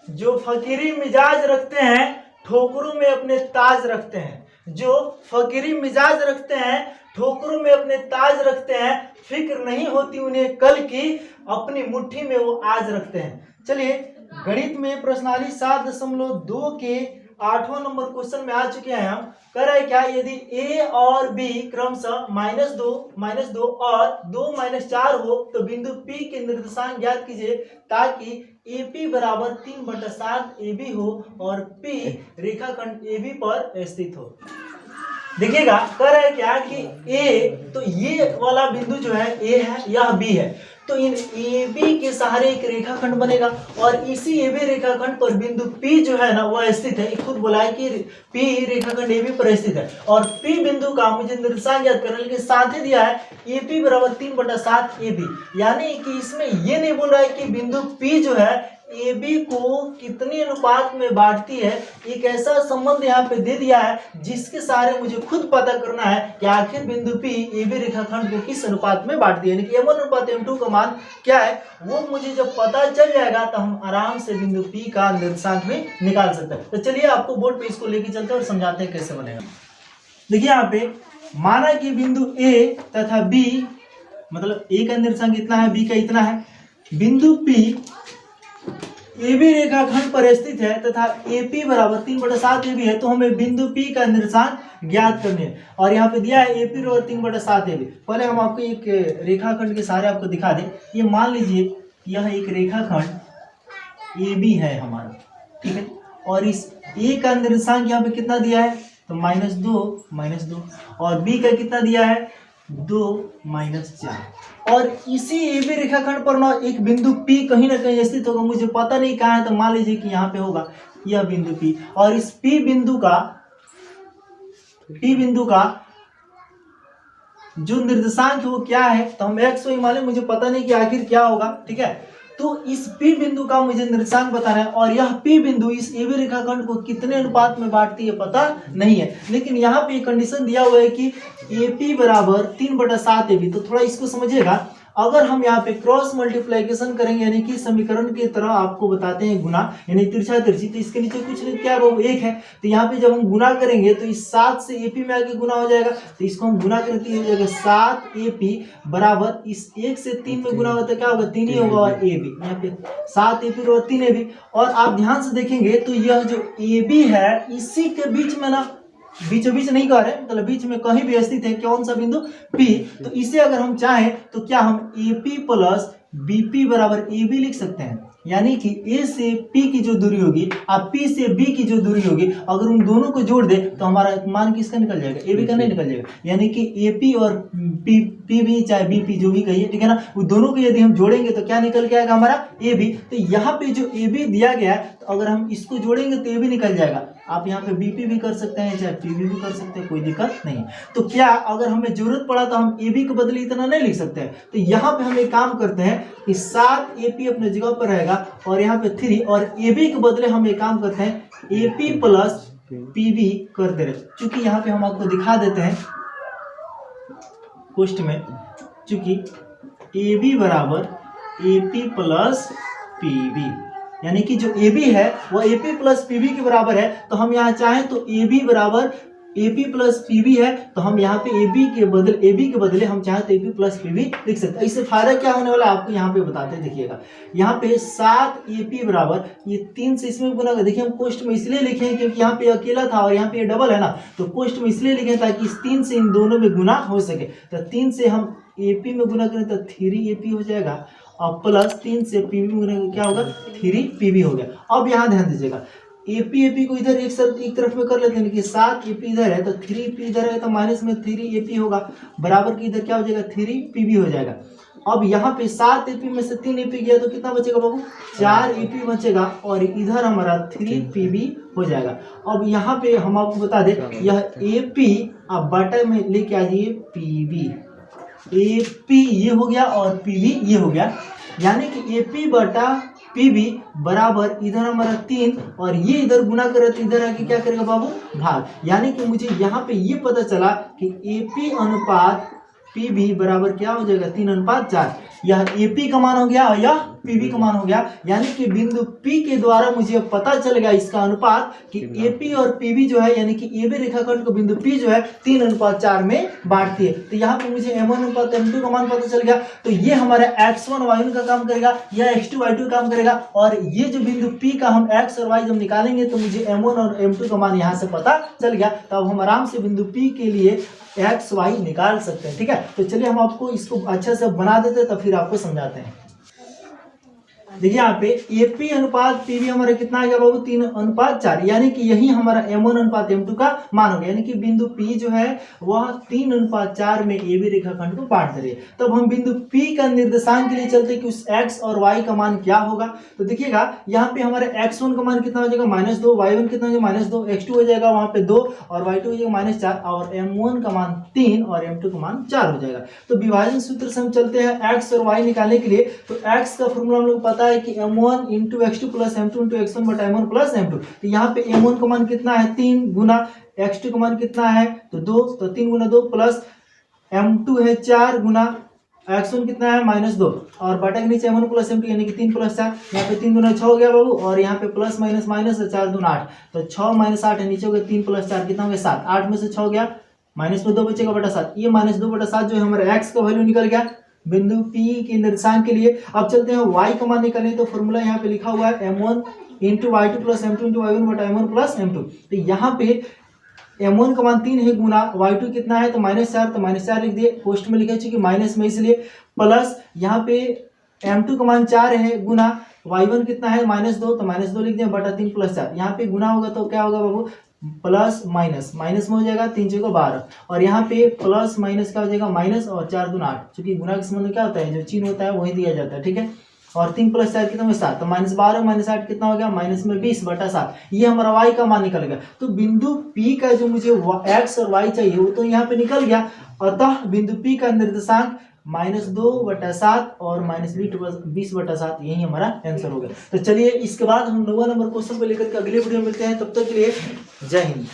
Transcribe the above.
जो फकीरी मिजाज रखते हैं ठोकरों में अपने ताज रखते हैं। जो फकीरी मिजाज रखते हैं ठोकरों में अपने ताज रखते हैं, फिक्र नहीं होती उन्हें कल की, अपनी मुट्ठी में वो आज रखते हैं। चलिए गणित में प्रश्नावली 7.2 के 8वां नंबर क्वेश्चन में आ चुके हैं हम। कह रहा है क्या, यदि ए और बी क्रमशः -2 और 2-4 हो तो बिंदु P के निर्देशांक ज्ञात कीजिए ताकि AP बराबर 3/7 AB हो और P रेखाखंड AB पर स्थित हो। देखिएगा कह रहा है क्या कि A, तो ये वाला बिंदु जो है A है, यह B है, तो इन AB के सहारे एक रेखाखंड बनेगा और इसी AB रेखाखंड पर बिंदु P जो है ना वह स्थित है। खुद बोला है कि P रेखाखंड AB पर स्थित है और P बिंदु का मुझे निर्देशांक ज्ञात करने के साथ ही दिया है AP बराबर 3/7 AB, यानी कि इसमें ये नहीं बोल रहा है कि बिंदु P जो है AB को कितनी अनुपात में बांटती है। एक ऐसा संबंध यहाँ पे दे दिया है जिसके सहारे मुझे खुद पता करना है कि आखिर बिंदु P AB रेखाखंड को किस अनुपात में बांटती है, यानी कि M1 अनुपात M2 का मान क्या है वो मुझे जब पता चल जाएगा तो हम आराम से बिंदु P का निर्देशांक भी निकाल सकते हैं। तो चलिए आपको बोर्ड पे इसको लेके चलते हैं और समझाते हैं कैसे बनेगा। देखिए यहाँ पे माना कि बिंदु A तथा B, मतलब A का निर्देशांक इतना है, B का इतना है, बिंदु P AB रेखाखंड पर स्थित है तथा AP बराबर 3/7 AB है, तो हमें बिंदु P का निर्देशांक ज्ञात करने है और यहाँ पे दिया है AP बराबर 3/7 AB। पहले हम आपको एक रेखाखंड के सहारे आपको दिखा दें। ये मान लीजिए यह एक रेखाखंड AB है हमारा, ठीक है, और इस A का निर्देशांक यहाँ पे कितना दिया है तो -2 और B का कितना दिया है 2-4 और इसी AB रेखाखंड पर ना एक बिंदु P कहीं ना कहीं स्थित होगा, मुझे पता नहीं कहाँ है, तो मान लीजिए कि यहाँ पे होगा यह बिंदु P और इस P बिंदु का जो निर्देशांक है वो क्या है तो हम x y मान लें, मुझे पता नहीं कि आखिर क्या होगा, ठीक है। तो इस P बिंदु का मुझे निर्देशांक बताना है और यह P बिंदु इस AB रेखाखंड को कितने अनुपात में बांटती है पता नहीं है, लेकिन यहाँ पे कंडीशन दिया हुआ है कि AP बराबर 3/7 AB। तो थोड़ा इसको समझिएगा, अगर हम यहाँ पे क्रॉस मल्टीप्लिकेशन करेंगे यानी कि समीकरण की तरह आपको बताते हैं गुना यानी तिरछा तिरछी, तो इसके नीचे कुछ नहीं क्या है वो 1 है, तो यहाँ पे जब हम गुना करेंगे तो इस 7 से AP में आके गुना हो जाएगा, तो इसको हम गुना करें तो ये हो जाएगा 7 AP बराबर इस 1 से 3 में गुना होता है क्या होगा 3 ही होगा और AB, यहाँ पे 7 AP और 3 AB। और आप ध्यान से देखेंगे तो यह जो AB है इसी के बीच में ना, बीचों बीच नहीं कह रहे, मतलब बीच में कहीं भी स्थित है कौन सा बिंदु P, तो इसे अगर हम चाहें तो क्या हम AP प्लस BP बराबर AB लिख सकते हैं, यानी कि A से P की जो दूरी होगी और P से B की जो दूरी होगी अगर उन दोनों को जोड़ दे तो हमारा मान किसका निकल जाएगा AB का नहीं निकल जाएगा, यानी कि AP और PB चाहे BP जो भी कहिए, ठीक है ना, वो दोनों को यदि हम जोड़ेंगे तो क्या निकल के आएगा हमारा AB। तो यहाँ पे जो AB दिया गया है तो अगर हम इसको जोड़ेंगे तो AB निकल जाएगा। आप यहाँ पे BP भी कर सकते हैं चाहे PB भी कर सकते हैं, कोई दिक्कत नहीं है। तो क्या अगर हमें जरूरत पड़ा तो हम AB के बदले इतना नहीं लिख सकते हैं, तो यहाँ पे हम एक काम करते हैं कि 7 AP अपने जगह पर रहेगा और यहाँ पे 3 और AB के बदले हम एक काम करते हैं AP प्लस PB कर दे रहे, चूंकि यहाँ पे हम आपको दिखा देते हैं क्वेश्चन में, चूंकि AB बराबर AP प्लस PB यानी कि जो AB है वह AP प्लस PB के बराबर है, तो हम यहाँ चाहें तो AB बराबर AP प्लस PB है, तो हम यहाँ पे AB के बदले हम चाहें तो AP प्लस PB लिख सकते हैं। इससे फायदा क्या होने वाला है आपको यहाँ पे बताते हैं। देखिएगा यहाँ पे 7 AP बराबर ये 3 से इसमें गुना कर, देखिए हम कोष्ट में इसलिए लिखे क्योंकि यहाँ पे अकेला था और यहाँ पे डबल है ना, तो कोष्ट में इसलिए लिखे ताकि इस 3 से इन दोनों में गुना हो सके। तो 3 से हम AP में गुना करें तो 3 AP हो जाएगा और प्लस 3 से PB में गुना क्या होगा 3 PB हो गया। अब यहाँ ध्यान दीजिएगा AP को इधर एक तरफ में कर लेते हैं कि 7 AP इधर है तो 3 AP इधर है तो माइनस में 3 AP होगा, बराबर की इधर क्या हो जाएगा 3 PB हो जाएगा। अब यहाँ पे 7 AP में से 3 AP गया तो कितना बचेगा बाबू 4 AP बचेगा और इधर हमारा 3 PB हो जाएगा। अब यहाँ पे हम आपको बता दें यह AP अब बटा में लेके आ जाइए PB, AP ये हो गया और PB ये हो गया, यानी कि AP बटा PB बराबर इधर हमारा 3 और ये इधर गुना करे तो इधर आके क्या करेगा बाबू भाग, यानी कि मुझे यहाँ पे ये पता चला कि AP अनुपात PB बराबर क्या हो जाएगा 3:4। यह AP का मान हो गया और यह पीबी का मान हो गया, यानी कि बिंदु पी के द्वारा मुझे पता चल गया इसका अनुपात कि एपी और पीबी जो है, यानी कि एबी रेखाखंड को बिंदु पी जो है 3:4 में बांटती है। तो यहाँ पे मुझे m1 अनुपात m2 का मान पता चल गया। तो ये हमारा x1 y1 का काम करेगा, या x2 y2 का काम करेगा, और ये जो बिंदु P का हम x और y जब निकालेंगे तो मुझे m1 और m2 का मान यहाँ से पता चल गया। तो अब हम आराम से बिंदु P के लिए x y निकाल सकते हैं। ठीक है, तो चलिए हम आपको इसको अच्छे से बना देते हैं, तब फिर आपको समझाते हैं। देखिए यहाँ पे एपी अनुपात पीबी हमारा कितना आ गया बाबू 3:4, यानी कि यही हमारा m1 अनुपात m2 का मान हो गया, यानी कि बिंदु P जो है वह 3:4 में एबी रेखाखंड को बांट दे रही है। तब हम बिंदु P का निर्देशांक के लिए चलते हैं कि उस x और y का मान क्या होगा। तो देखिएगा यहाँ पे हमारे x1 का मान कितना हो जाएगा -2, y1 कितना हो जाएगा -2, x2 हो जाएगा वहां पे 2 और y2 हो जाएगा -4, और m1 का मान 3 और m2 का मान 4 हो जाएगा। तो विभाजन सूत्र से हम चलते हैं x और y निकालने के लिए। तो x का फॉर्मूला हम लोग पता है कि m1 × x2 + m2 × x1 / m1 + m2। तो यहाँ पे m1 का मान कितना है 3 गुना x2 का मान कितना है तो 2, तो 3 × 2 प्लस m2 है 4 गुना x1 कितना है -2, और बटा के नीचे m1 + m2 यानी कि 3 + 4, यहाँ पे 3 दूना 6 हो गया बाबू, और यहाँ पे प्लस माइनस माइनस 4 दूना 8, तो 6 - 8 है, नीचे हो गया 3 + 4 कितना हो गया 7, 8 में से 6 हो गया माइनस में 2 बचेगा बटा 7, ये -2/7 जो है हमारा x का वैल्यू निकल गया बिंदु P के निर्देशांक के लिए। अब चलते हैं y का मान निकालने, तो फॉर्मूला यहाँ पे लिखा हुआ है m1 × y2 + m2 × y1 / m1 + m2। तो यहाँ पे m1 का मान 3 है गुना y2 कितना है तो -4, तो -4 लिख दिए, पोस्ट में लिखे चूंकि माइनस में इसलिए, प्लस यहाँ पे m2 का मान 4 है गुना y1 कितना है -2, तो -2 लिख दिया बटा 3 + 4, यहाँ पे गुना होगा तो क्या होगा बाबू प्लस माइनस, माइनस में हो जाएगा 3 × 4 = 12, और यहाँ पे प्लस माइनस क्या हो जाएगा माइनस, और 4 दूना 8, क्योंकि गुना के संबंध में क्या होता है जो चिन्ह होता है वही दिया जाता है। ठीक है, और 3 + 4 कितना 7, तो -12 - 8 कितना हो गया -20 बटा 7, ये हमारा y का मान निकल गया। तो बिंदु P का जो मुझे x और y चाहिए वो तो यहाँ पे निकल गया, अतः बिंदु P का निर्देशांक -2/7 और -20/7, यही हमारा आंसर हो गया। तो चलिए इसके बाद हम 9वां नंबर क्वेश्चन को लेकर के अगले वीडियो में मिलते हैं, तब तक के लिए जय हिंद।